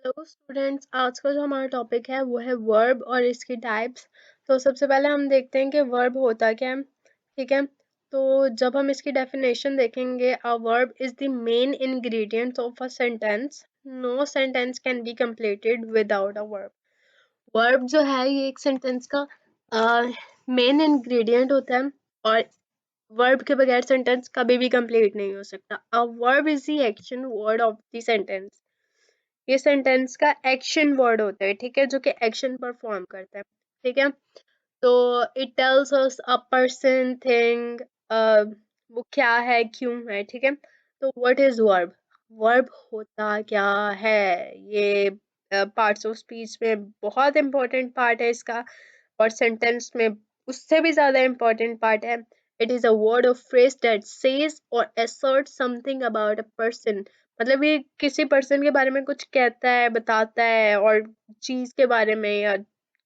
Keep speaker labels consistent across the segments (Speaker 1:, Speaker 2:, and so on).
Speaker 1: Hello students, आज का जो हमारा टॉपिक है वो है वर्ब और इसकी टाइप्स। तो सबसे पहले हम देखते हैं कि वर्ब होता क्या है। ठीक है, तो जब हम इसकी डेफिनेशन देखेंगे, a verb is the main ingredient of a sentence. No sentence can be completed without a verb. Verb जो है ये एक सेंटेंस का मेन इंग्रेडिएंट होता है, और वर्ब के बगैर सेंटेंस कभी भी कंप्लीट नहीं हो सकता। अ verb is the action word of the sentence. ये सेंटेंस का एक्शन वर्ड होता है, ठीक है, जो कि एक्शन परफॉर्म करता है। ठीक है, तो it tells us a person thing, वो क्या है, क्यों है। ठीक है, तो व्हाट इज वर्ब? वर्ब होता क्या है? ये पार्ट्स ऑफ स्पीच में बहुत इंपॉर्टेंट पार्ट है इसका, और सेंटेंस में उससे भी ज्यादा इंपॉर्टेंट पार्ट है। It is a word of phrase that says or assert something about a person. मतलब ये किसी पर्सन के बारे में कुछ कहता है, बताता है, और चीज के बारे में या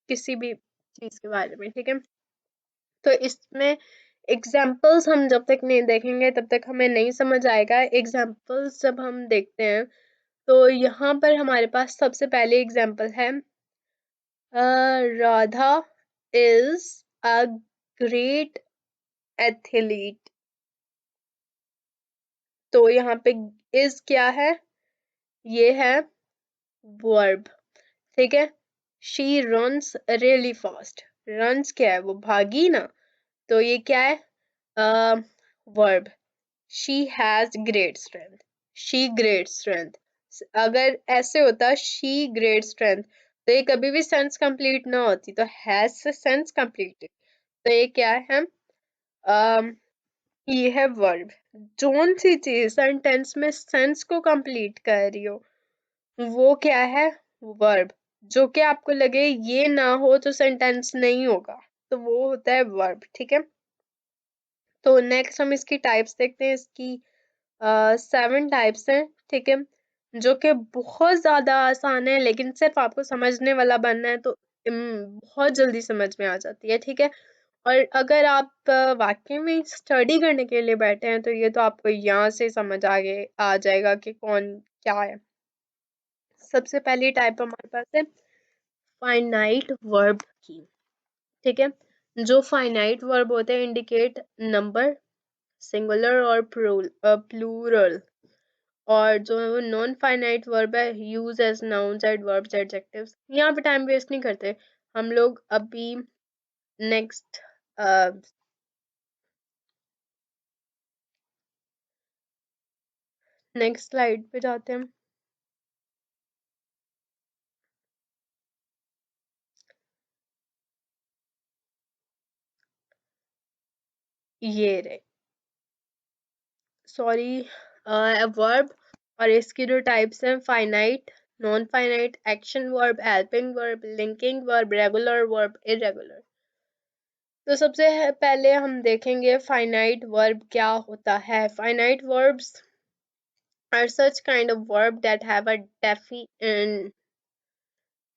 Speaker 1: किसी भी चीज के बारे में। ठीक है, तो इसमें एग्जाम्पल्स हम जब तक नहीं देखेंगे तब तक हमें नहीं समझ आएगा। एग्जाम्पल्स जब हम देखते हैं तो यहाँ पर हमारे पास सबसे पहले एग्जाम्पल है, Radha is a great athlete. तो यहाँ पे इज क्या है? ये है वर्ब। ठीक है, she runs really fast. Runs क्या है? वो भागी ना, तो ये क्या है? Verb. She has great strength. She great strength. अगर ऐसे होता शी ग्रेट स्ट्रेंथ, तो ये कभी भी सेंस कंप्लीट ना होती, तो हैज से सेंस कंप्लीटेड। तो ये क्या है? um, ये है वर्ब। जोन सी चीज सेंटेंस में सेंस को कंप्लीट कर रही हो, वो क्या है? वर्ब। जो कि आपको लगे ये ना हो तो सेंटेंस नहीं होगा, तो वो होता है वर्ब। ठीक है, तो नेक्स्ट हम इसकी टाइप्स देखते हैं। इसकी 7 टाइप्स हैं। ठीक है, जो कि बहुत ज्यादा आसान है, लेकिन सिर्फ आपको समझने वाला बनना है तो बहुत जल्दी समझ में आ जाती है। ठीक है, और अगर आप वाकई में स्टडी करने के लिए बैठे हैं तो ये तो आपको यहाँ से समझ आगे आ जाएगा कि कौन क्या है। सबसे पहली टाइप हमारे पास है फाइनाइट वर्ब की। ठीक है, जो फाइनाइट वर्ब होते हैं इंडिकेट नंबर, सिंगुलर और प्लूरल। और जो नॉन फाइनाइट वर्ब है use as nouns, adverbs, adjectives. यहाँ पे टाइम वेस्ट नहीं करते हम लोग, अभी नेक्स्ट नेक्स्ट स्लाइड पे जाते हैं। ये रहे, सॉरी, वर्ब। और इसकी जो टाइप्स हैं finite, non finite, action verb, helping verb, linking verb, regular verb, irregular. तो सबसे पहले हम देखेंगे फाइनाइट वर्ब क्या होता है। Finite verbs are such kind of verb that have a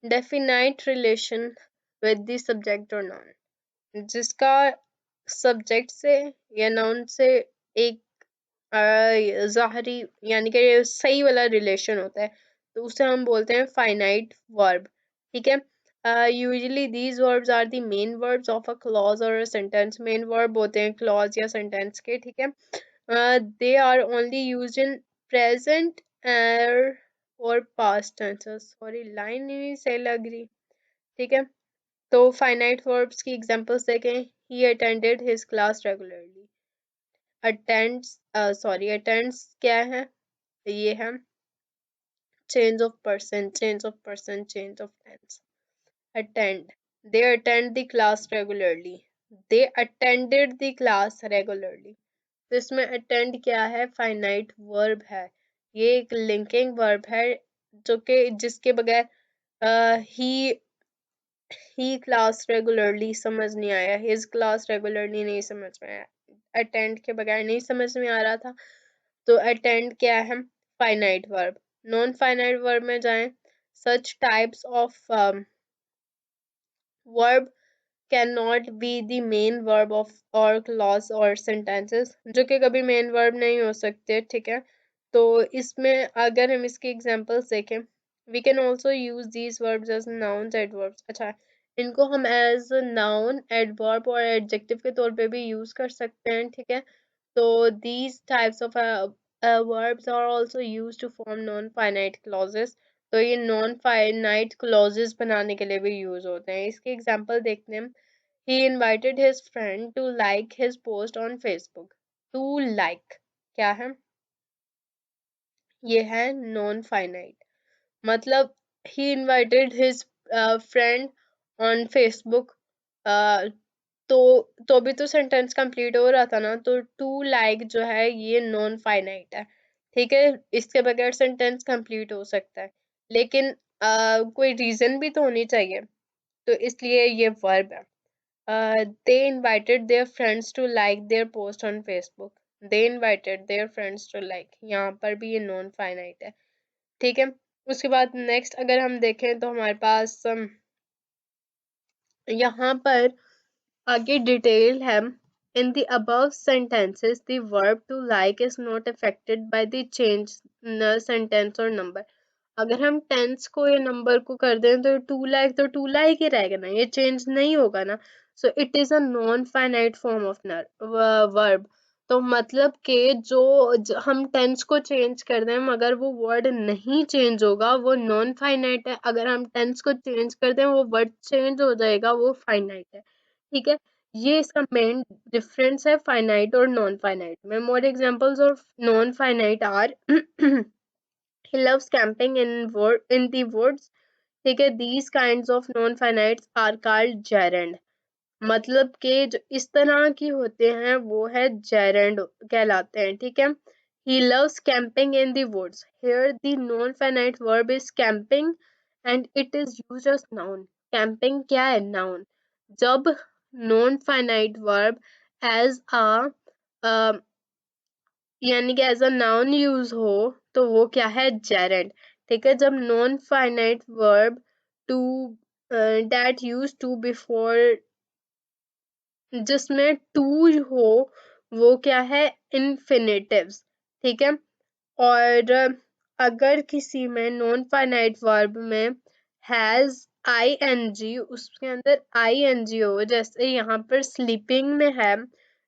Speaker 1: definite relation with the subject or noun, जिसका subject से या नाउन से एक ज़ाहरी यानी कि सही वाला रिलेशन होता है, तो उसे हम बोलते हैं फाइनाइट वर्ब। ठीक है, usually these verbs are the main verbs of a clause और सेंटेंस। मेन वर्ब होते हैं क्लॉज या सेंटेंस के। ठीक है, they are only used in present और पास्ट टेंसेस। सॉरी, लाइन नहीं सही लग रही। ठीक है, तो फाइनाइट वर्ब्स की एग्जांपल्स देखें। He attended his class regularly. Attends, sorry, attends क्या है? ये है change of person, change of person, change of tense. Attend, they attend the class regularly. They attended the class regularly. तो इसमें attend क्या है? फाइनाइट वर्ब है। ये एक लिंकिंग वर्ब है, जो कि जिसके बगैर ही क्लास रेगुलरली समझ नहीं आया, हिज क्लास रेगुलरली नहीं समझ में आया, अटेंड के बगैर नहीं समझ में आ रहा था। तो अटेंड क्या है? Finite verb. Non finite verb में जाएं। Such types of verb can not be the main verb of और क्लॉज और सेंटेंसेस, जो कि कभी मेन वर्ब नहीं हो सकते। ठीक है, तो इसमें अगर हम इसकी एग्जांपल्स देखें, we can also use these verbs as nouns adverbs. अच्छा, इनको हम एज नाउन एडवर्ब और एडजेक्टिव के तौर पे भी यूज कर सकते हैं, ठीक है। तो these types of verbs are also used to form non-finite clauses। तो ये non-finite clauses बनाने के लिए भी यूज होते हैं। इसके एग्जांपल देखते हैं। He invited his friend to like his post on Facebook। To like क्या है? ये है non-finite। मतलब he invited his friend on Facebook। तो भी तो सेंटेंस कंप्लीट हो रहा था ना। तो टू लाइक जो है ये नॉन फाइनाइट है, ठीक है। इसके बगैर सेंटेंस कंप्लीट हो सकता है, लेकिन कोई रीजन भी तो होनी चाहिए, तो इसलिए ये वर्ब है। They invited their friends to like their post on Facebook. They invited their friends to like, यहाँ पर भी ये नॉन फाइनाइट है, ठीक है। उसके बाद नेक्स्ट अगर हम देखें तो हमारे पास यहाँ पर आगे डिटेल है। In the above sentences, the verb to like is not affected by the change in the sentence or number। अगर हम टेंस को या नंबर को कर दें तो टू लाइक ही रहेगा ना, ये चेंज नहीं होगा ना। So it is a non finite form of verb. तो मतलब कि हम टेंस को चेंज कर दें मगर वो वर्ड नहीं चेंज होगा, वो नॉन फाइनाइट है। अगर हम टेंस को चेंज कर दें वो वर्ड चेंज हो जाएगा, वो फाइनाइट है, ठीक है। ये इसका मेन डिफरेंस है फाइनाइट और नॉन फाइनाइट में। More examples of non finite are he loves camping in the woods, ठीक है। these kinds of non finites are called gerund। मतलब के जो इस तरह की होते हैं वो है जेरेंड कहलाते हैं, ठीक है। he loves camping in the woods, here the non finite verb is camping and it is used as noun। camping क्या है? noun। जब non finite verb as a यानी कि एज अ नाउन यूज हो तो वो क्या है? जेरेंड, ठीक है। जब non finite verb to that use to before जिसमें टू हो वो क्या है? इन्फिनेटिव्स, ठीक है। और अगर किसी में नॉन फाइनाइट वर्ब में हैज आई एन जी, उसके अंदर आई एन जी हो, जैसे यहाँ पर स्लीपिंग में है,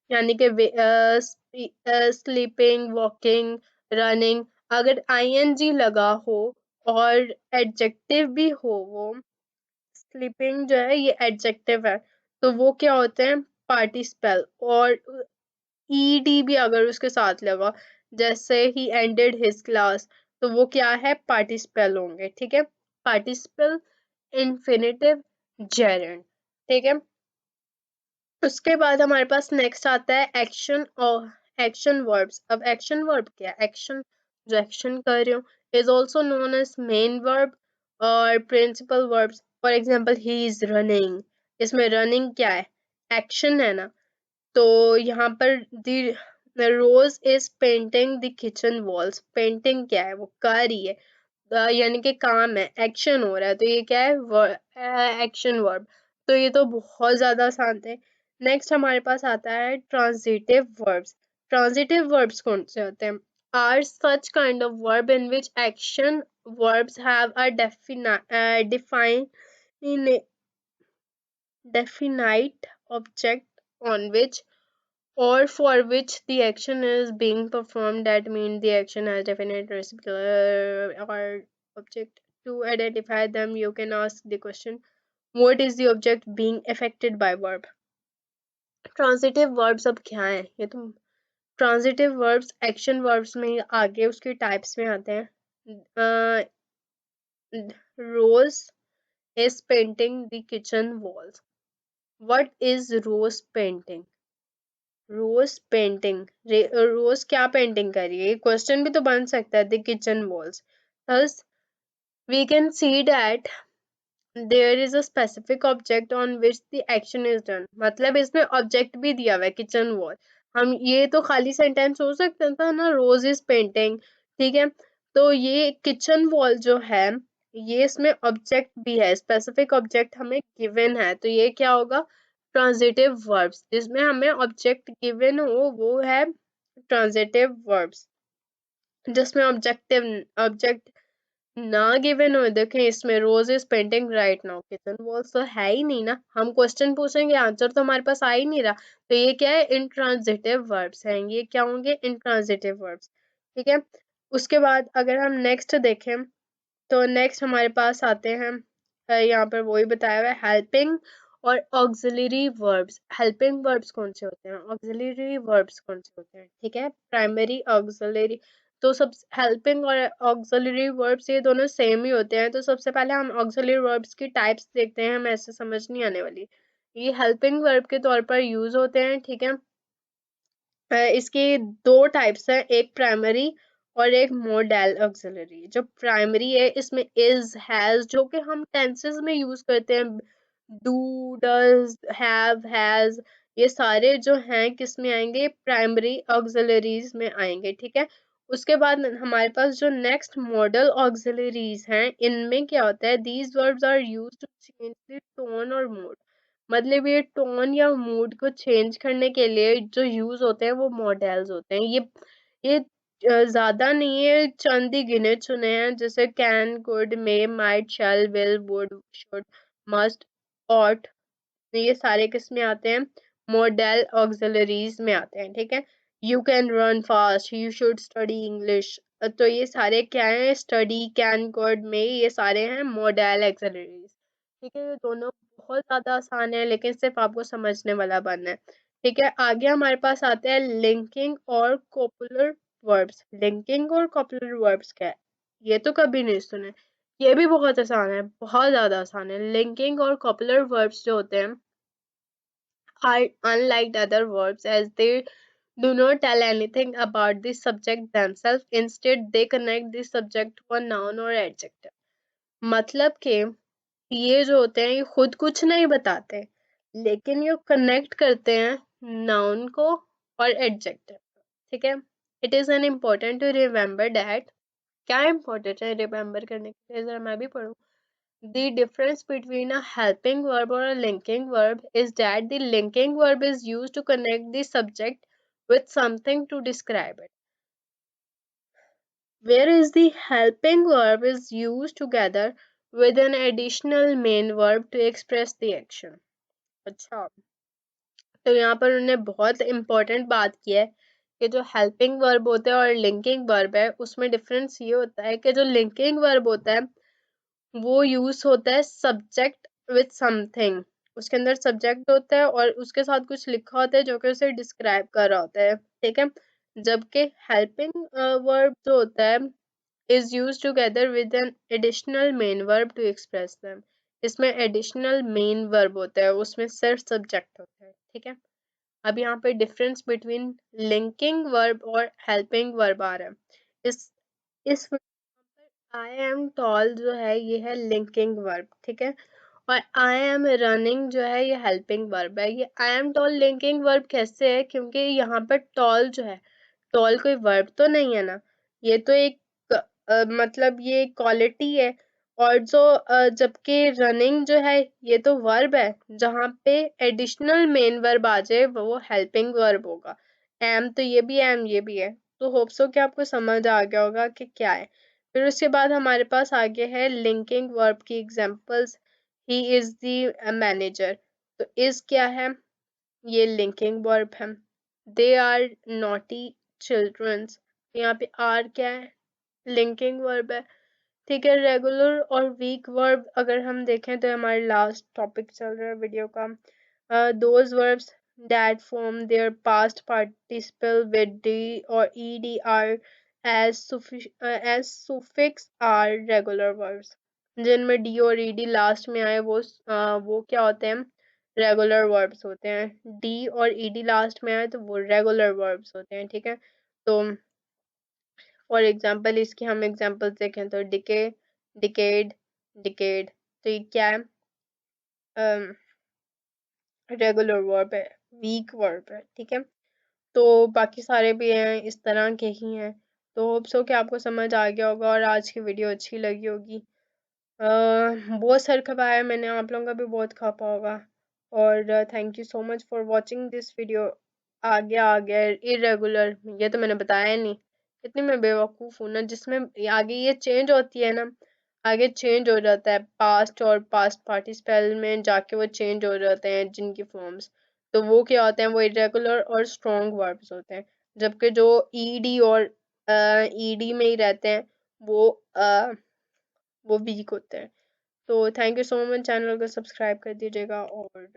Speaker 1: यानी कि स्लीपिंग, वॉकिंग, रनिंग, अगर आई एन जी लगा हो और एडजेक्टिव भी हो, वो स्लीपिंग जो है ये एडजेक्टिव है, तो वो क्या होते हैं? पार्टिसिपल। और ईडी भी अगर उसके साथ लगा, जैसे ही एंडेड हिज क्लास, तो वो क्या है? पार्टिसिपल होंगे, ठीक है। पार्टिसिपल, इन्फिनेटिव, जेरेंड, ठीक है। उसके बाद हमारे पास नेक्स्ट आता है एक्शन और एक्शन वर्ब्स। अब एक्शन वर्ब क्या है? एक्शन, जो एक्शन कर रहे हो, is also known as main verb और principal verbs. For example he is running, इसमें रनिंग क्या है? एक्शन है ना। तो यहाँ पर the Rose is painting the kitchen walls, painting क्या है? वो कर रही है, यानी कि काम है, एक्शन हो रहा है, तो ये क्या है? Action verb. तो ये तो बहुत ज्यादा आसान थे। नेक्स्ट हमारे पास आता है ट्रांजिटिव वर्ब्स। ट्रांजिटिव वर्ब्स कौन से होते हैं? Are such kind of verb in which action verbs have a definite object on which or for which the action is being performed, that means the action has definite reciprocal or object. To identify them you can ask the question, what is the object being affected by verb? Transitive verbs अब क्या है? ये तो transitive verbs action verbs में आगे उसके types में आते हैं। Rose is painting the kitchen walls। what is rose painting? Rose painting, Rose क्या पेंटिंग कर रही है? ये क्वेश्चन भी तो बन सकता है। The kitchen walls, thus we can see that there is a specific object on which the action is done। मतलब इसमें ऑब्जेक्ट भी दिया हुआ है, किचन वॉल। हम ये तो खाली सेंटेंस हो सकता था ना, रोज इज पेंटिंग, ठीक है। तो ये किचन वॉल जो है ये इसमें ऑब्जेक्ट भी है, स्पेसिफिक ऑब्जेक्ट हमें गिवन है, तो ये क्या होगा? Transitive verbs. जिसमें हमें ऑब्जेक्ट गिवन हो वो है ट्रांजिटिव वर्ब्स, जिसमें ऑब्जेक्ट ना गिवन हो, देखें इसमें Rose is painting right now, kitchen walls तो है ही नहीं ना, हम क्वेश्चन पूछेंगे आंसर तो हमारे पास आ ही नहीं रहा। तो ये क्या है, इंट्रांजिटिव वर्ब्स हैं, ये क्या होंगे, इंट्रांजिटिव वर्ब्स। ठीक है, उसके बाद अगर हम नेक्स्ट देखें तो नेक्स्ट हमारे पास आते हैं, यहाँ पर वही बताया हुआ है हेल्पिंग और ऑक्सिलरी वर्ब्स। हेल्पिंग वर्ब्स कौन से होते हैं, ऑक्सिलरी वर्ब्स कौन से होते हैं, ठीक है, प्राइमरी ऑक्सिलरी। तो सब हेल्पिंग और ऑक्सिलरी वर्ब्स ये दोनों सेम ही होते हैं। तो सबसे पहले हम ऑक्सिलरी वर्ब्स की टाइप्स देखते हैं, हमें ऐसे समझ नहीं आने वाली। ये हेल्पिंग वर्ब के तौर पर यूज होते हैं, ठीक है। इसकी दो टाइप्स हैं, एक प्राइमरी और एक मोडल ऑक्सिलरी। जो प्राइमरी है इसमें इज हैज, जो कि हम टेंसेस में यूज करते हैं, डू डज हैव हैज, ये सारे जो हैं किस में आएंगे, प्राइमरी ऑक्सिलरीज में आएंगे, ठीक है। उसके बाद हमारे पास जो नेक्स्ट मॉडल ऑक्सिलरीज हैं, इनमें क्या होता है, these verbs are used to change the tone और मूड। मतलब ये टोन या मूड को चेंज करने के लिए जो यूज होते हैं वो मॉडल्स होते हैं। ये ज्यादा नहीं है, चंद ही गिने चुने हैं, जैसे can, could, may, might, shall, will, would, should, must, ought. ये सारे किस में आते हैं, मॉडल ऑक्सिलरीज में आते हैं, ठीक है। You can run fast, you should study English. तो ये सारे क्या हैं, स्टडी, कैन, कुड, मे, ये सारे हैं मॉडल ऑक्सिलरीज, ठीक है। ये दोनों बहुत ज्यादा आसान है, लेकिन सिर्फ आपको समझने वाला बनना है, ठीक है। आगे हमारे पास आते हैं लिंकिंग और कॉपुलर वर्ब्स। लिंकिंग और कॉपुलर वर्ब्स क्या है, ये तो कभी नहीं सुने। ये भी बहुत आसान है, बहुत ज्यादा आसान है। लिंकिंग और कॉपुलर वर्ब्स जो होते हैं are unlike other verbs, as they do not tell anything about the subject themselves. Instead, they connect the subject to a noun or adjective. मतलब कि ये जो होते हैं ये खुद कुछ नहीं बताते, लेकिन ये कनेक्ट करते हैं नाउन को और एडजेक्टिव, ठीक है। It is an important to remember that, क्या इम्पोर्टेंट है रिमेम्बर करने के लिए, जरा मैं भी पढ़ूं। The difference between a helping verb or a linking verb is that the linking verb is used to connect the subject with something to describe it, whereas the helping verb is used together with an additional main verb to express the action. अच्छा, तो यहाँ पर उन्होंने बहुत important बात की है कि जो हेल्पिंग वर्ब होता है और लिंकिंग वर्ब है उसमें डिफरेंस ये होता है कि जो लिंकिंग वर्ब होता है वो यूज होता है सब्जेक्ट विथ समथिंग, उसके अंदर सब्जेक्ट होता है और उसके साथ कुछ लिखा होता है जो कि उसे डिस्क्राइब कर रहा होता है, ठीक है। जबकि हेल्पिंग वर्ब जो होता है is use together with an additional main verb to express them. इसमें एडिशनल मेन वर्ब होता है, उसमें सिर्फ सब्जेक्ट होता है, ठीक है। अब यहाँ पे डिफरेंस बिटवीन लिंकिंग वर्ब और हेल्पिंग वर्ब आ रहा है। इस आई एम टॉल जो है ये है लिंकिंग वर्ब, ठीक है। और आई एम रनिंग जो है ये हेल्पिंग वर्ब है। ये I am tall linking verb कैसे है, क्योंकि यहाँ पर टॉल जो है, टॉल कोई वर्ब तो नहीं है ना, ये तो एक मतलब ये क्वालिटी है। और जो जबकि रनिंग जो है ये तो वर्ब है, जहाँ पे एडिशनल मेन वर्ब आ जाए वो हेल्पिंग वर्ब होगा। एम तो ये भी एम ये भी है। तो होप्स हो कि आपको समझ आ गया होगा कि क्या है। फिर उसके बाद हमारे पास आगे है लिंकिंग वर्ब की examples. He is the manager, तो इज क्या है, ये लिंकिंग वर्ब है। दे आर नॉटी चिल्ड्रंस, यहाँ पे आर क्या है, लिंकिंग वर्ब है, ठीक है। रेगुलर और वीक वर्ब अगर हम देखें तो हमारे लास्ट टॉपिक चल रहा है वीडियो का, those verbs that form their past participle with d or ed are as suffix are regular verbs। जिनमें डी और ed लास्ट में आए वो क्या होते हैं, रेगुलर वर्ब्स होते हैं। डी और ed लास्ट में आए तो वो रेगुलर वर्ब्स होते हैं, ठीक है। तो फॉर एग्जाम्पल इसकी हम एग्जाम्पल देखें तो डिके, डिकेड, डिकेड, तो ये क्या है, रेगुलर वर्ब है, वीक वर्ब है, ठीक है। तो बाकी सारे भी हैं इस तरह के ही हैं। तो होप सो कि आपको समझ आ गया होगा और आज की वीडियो अच्छी लगी होगी। बहुत सर खपाया मैंने, आप लोगों का भी बहुत खपा होगा। और thank you so much for watching this video. आ गया इरेगुलर, ये तो मैंने बताया नहीं इतनी मैं बेवकूफ़ हूँ ना, जिसमें आगे ये चेंज होती है ना, आगे चेंज हो जाता है पास्ट और पास्ट पार्टिसिपल में जाके वो चेंज हो जाते हैं जिनकी फॉर्म्स। तो वो क्या होते हैं, वो इरेगुलर और स्ट्रॉन्ग वर्ब्स होते हैं, जबकि जो ईडी और ईडी में ही रहते हैं वो वीक होते हैं। तो thank you so much, channel को सब्सक्राइब कर दीजिएगा और